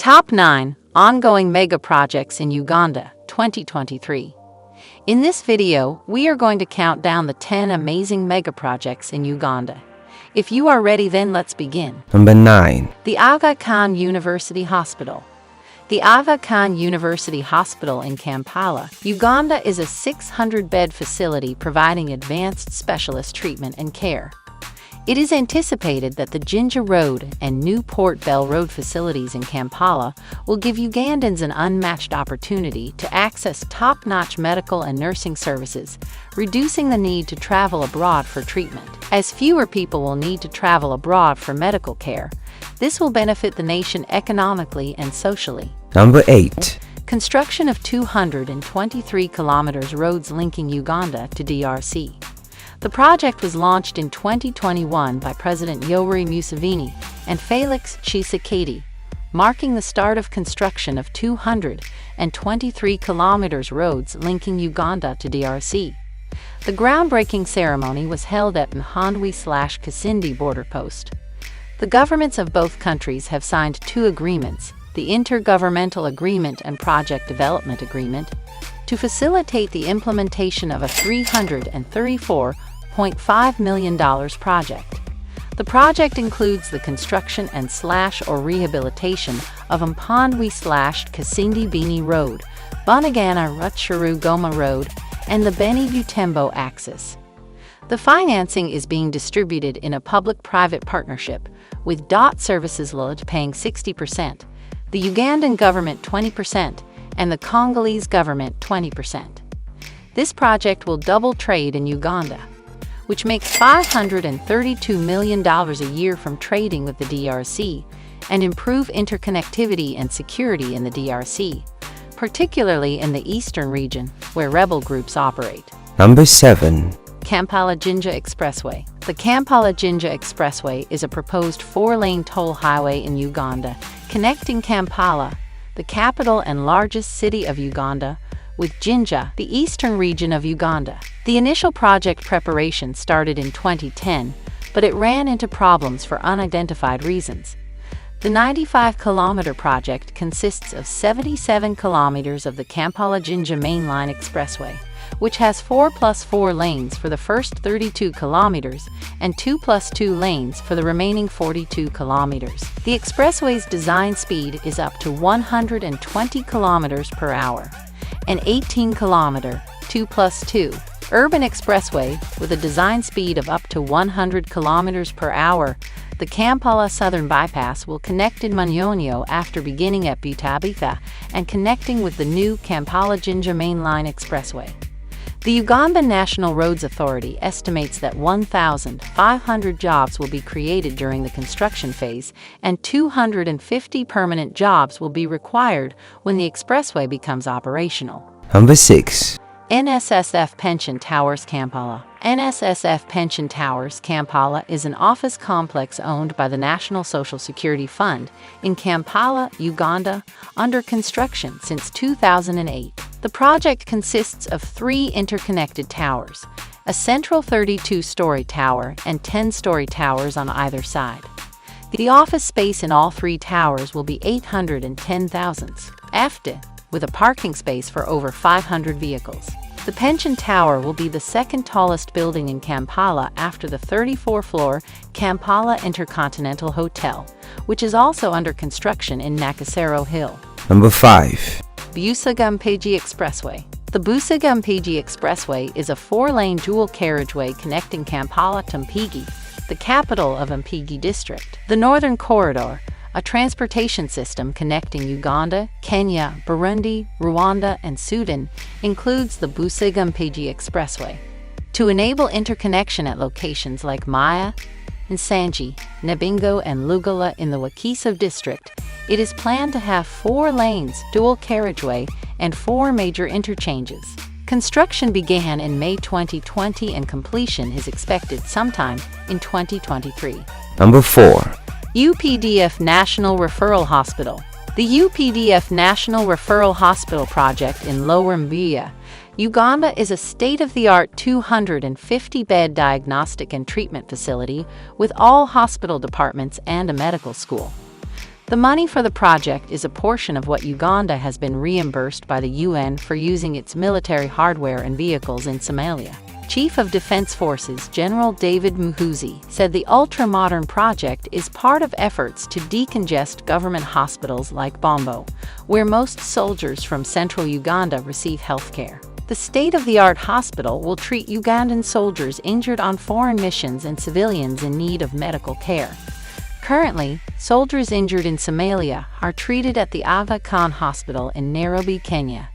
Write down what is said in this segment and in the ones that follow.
Top 9 Ongoing Mega Projects in Uganda 2023. In this video, we are going to count down the 10 amazing mega projects in Uganda. If you are ready, then let's begin. Number 9. The Aga Khan University Hospital. The Aga Khan University Hospital in Kampala, Uganda is a 600-bed facility providing advanced specialist treatment and care. It is anticipated that the Jinja Road and New Port Bell Road facilities in Kampala will give Ugandans an unmatched opportunity to access top-notch medical and nursing services, reducing the need to travel abroad for treatment. As fewer people will need to travel abroad for medical care, this will benefit the nation economically and socially. Number 8. Construction of 223 kilometers roads linking Uganda to DRC. The project was launched in 2021 by President Yoweri Museveni and Felix Tshisekedi, marking the start of construction of 223 kilometers roads linking Uganda to DRC. The groundbreaking ceremony was held at Nhondwe/Kasindi border post. The governments of both countries have signed two agreements, the Intergovernmental Agreement and Project Development Agreement, to facilitate the implementation of a $334.5 million project. The project includes the construction and/or rehabilitation of Mpondwe/Kasindi Bini Road, Bunagana Rutshuru Goma Road, and the Beni Butembo axis. The financing is being distributed in a public-private partnership, with DOT Services Ltd paying 60%, the Ugandan government 20%, and the Congolese government 20%. This project will double trade in Uganda, which makes $532 million a year from trading with the DRC, and improve interconnectivity and security in the DRC, particularly in the eastern region, where rebel groups operate. Number 7. Kampala-Jinja Expressway. The Kampala-Jinja Expressway is a proposed 4-lane toll highway in Uganda, connecting Kampala, the capital and largest city of Uganda, with Jinja, the eastern region of Uganda. The initial project preparation started in 2010, but it ran into problems for unidentified reasons. The 95-kilometer project consists of 77 kilometers of the Kampala-Jinja mainline expressway, which has 4+4 lanes for the first 32 kilometers and 2+2 lanes for the remaining 42 kilometers. The expressway's design speed is up to 120 kilometers per hour. An 18-kilometer, 2+2, urban expressway with a design speed of up to 100 kilometers per hour, the Kampala Southern Bypass will connect in Munyonyo after beginning at Butabika and connecting with the new Kampala-Jinja mainline expressway. The Ugandan National Roads Authority estimates that 1,500 jobs will be created during the construction phase, and 250 permanent jobs will be required when the expressway becomes operational. Number 6. NSSF Pension Towers Kampala. NSSF Pension Towers Kampala is an office complex owned by the National Social Security Fund in Kampala, Uganda, under construction since 2008. The project consists of 3 interconnected towers, a central 32-story tower and 10-story towers on either side. The office space in all 3 towers will be 810,000 FT, with a parking space for over 500 vehicles. The pension tower will be the second tallest building in Kampala after the 34-floor Kampala Intercontinental Hotel, which is also under construction in Nakasero Hill. Number 5. Busoga-Mpigi Expressway. The Busoga-Mpigi Expressway is a 4-lane dual carriageway connecting Kampala to Mpigi, the capital of Mpigi District. The Northern Corridor, a transportation system connecting Uganda, Kenya, Burundi, Rwanda, and Sudan, includes the Busoga-Mpigi Expressway. To enable interconnection at locations like Maya, Nsanji, Nabingo, and Lugala in the Wakiso district, it is planned to have 4 lanes, dual carriageway, and 4 major interchanges. Construction began in May 2020 and completion is expected sometime in 2023. Number 4. UPDF National Referral Hospital. The UPDF National Referral Hospital project in Lower Mbuya, Uganda is a state-of-the-art 250-bed diagnostic and treatment facility with all hospital departments and a medical school. The money for the project is a portion of what Uganda has been reimbursed by the UN for using its military hardware and vehicles in Somalia. Chief of Defense Forces General David Muhoozi said the ultra-modern project is part of efforts to decongest government hospitals like Bombo, where most soldiers from central Uganda receive health care. The state-of-the-art hospital will treat Ugandan soldiers injured on foreign missions and civilians in need of medical care. Currently, soldiers injured in Somalia are treated at the Aga Khan Hospital in Nairobi, Kenya.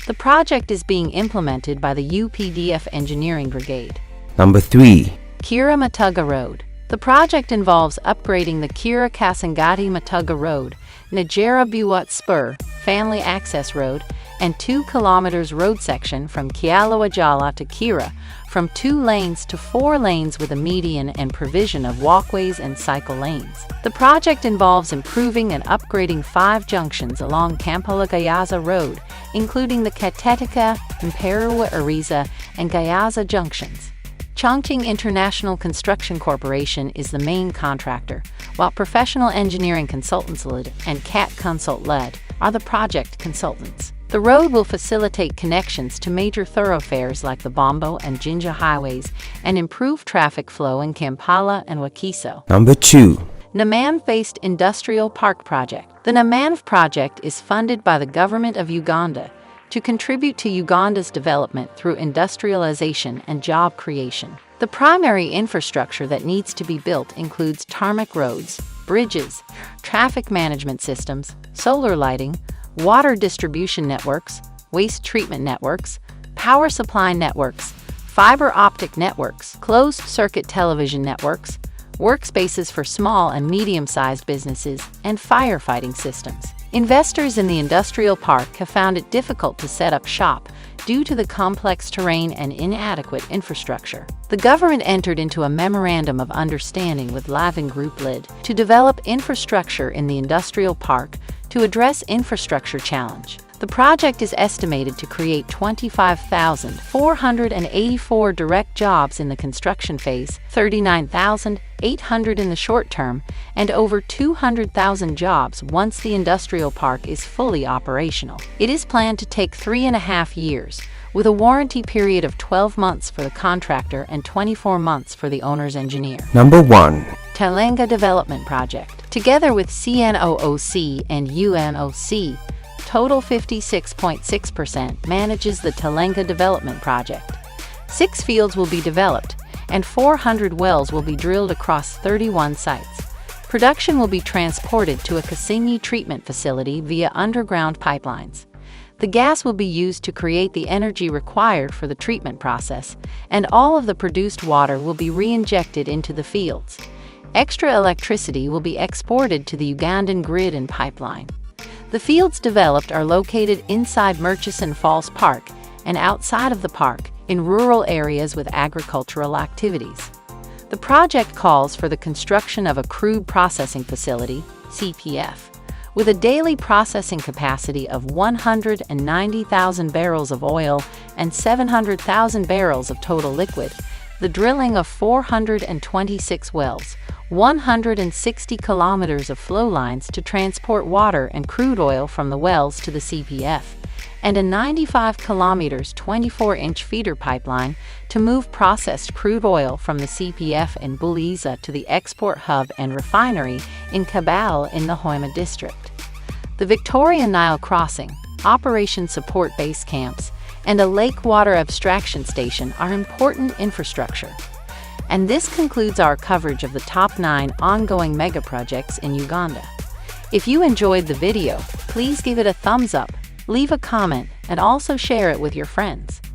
The project is being implemented by the UPDF Engineering Brigade. Number 3. Kira-Matuga Road. The project involves upgrading the Kira-Kasangati-Matuga Road, Najera-Biwat Spur, Family Access Road, and 2 kilometers road section from Kialawajala to Kira, from 2 lanes to 4 lanes with a median and provision of walkways and cycle lanes. The project involves improving and upgrading 5 junctions along Kampala-Gayaza Road, including the Katetika, Mperuwa-Ariza, and Gayaza junctions. Chongqing International Construction Corporation is the main contractor, while Professional Engineering Consultants LED and CAT Consult LED are the project consultants. The road will facilitate connections to major thoroughfares like the Bombo and Jinja highways and improve traffic flow in Kampala and Wakiso. Number 2. Namanv-based Industrial Park Project. The Namanv project is funded by the Government of Uganda to contribute to Uganda's development through industrialization and job creation. The primary infrastructure that needs to be built includes tarmac roads, bridges, traffic management systems, solar lighting, water distribution networks, waste treatment networks, power supply networks, fiber optic networks, closed-circuit television networks, workspaces for small and medium-sized businesses, and firefighting systems. Investors in the industrial park have found it difficult to set up shop due to the complex terrain and inadequate infrastructure. The government entered into a memorandum of understanding with Lavin Group Lid to develop infrastructure in the industrial park to address infrastructure challenge. The project is estimated to create 25,484 direct jobs in the construction phase, 39,800 in the short term, and over 200,000 jobs once the industrial park is fully operational. It is planned to take 3.5 years, with a warranty period of 12 months for the contractor and 24 months for the owner's engineer. Number 1. Talenga Development Project. Together with CNOOC and UNOC, Total 56.6% manages the Talenga Development Project. 6 fields will be developed, and 400 wells will be drilled across 31 sites. Production will be transported to a Kasinyi treatment facility via underground pipelines. The gas will be used to create the energy required for the treatment process, and all of the produced water will be re-injected into the fields. Extra electricity will be exported to the Ugandan grid and pipeline. The fields developed are located inside Murchison Falls Park and outside of the park in rural areas with agricultural activities. The project calls for the construction of a crude processing facility, CPF, with a daily processing capacity of 190,000 barrels of oil and 700,000 barrels of total liquid, the drilling of 426 wells, 160 kilometers of flow lines to transport water and crude oil from the wells to the CPF, and a 95 kilometers 24-inch feeder pipeline to move processed crude oil from the CPF in Buliza to the export hub and refinery in Kabale in the Hoima district. The Victoria Nile Crossing, Operation Support Base Camps, and a lake water abstraction station are important infrastructure. And this concludes our coverage of the top 9 ongoing mega projects in Uganda. If you enjoyed the video, please give it a thumbs up, leave a comment, and also share it with your friends.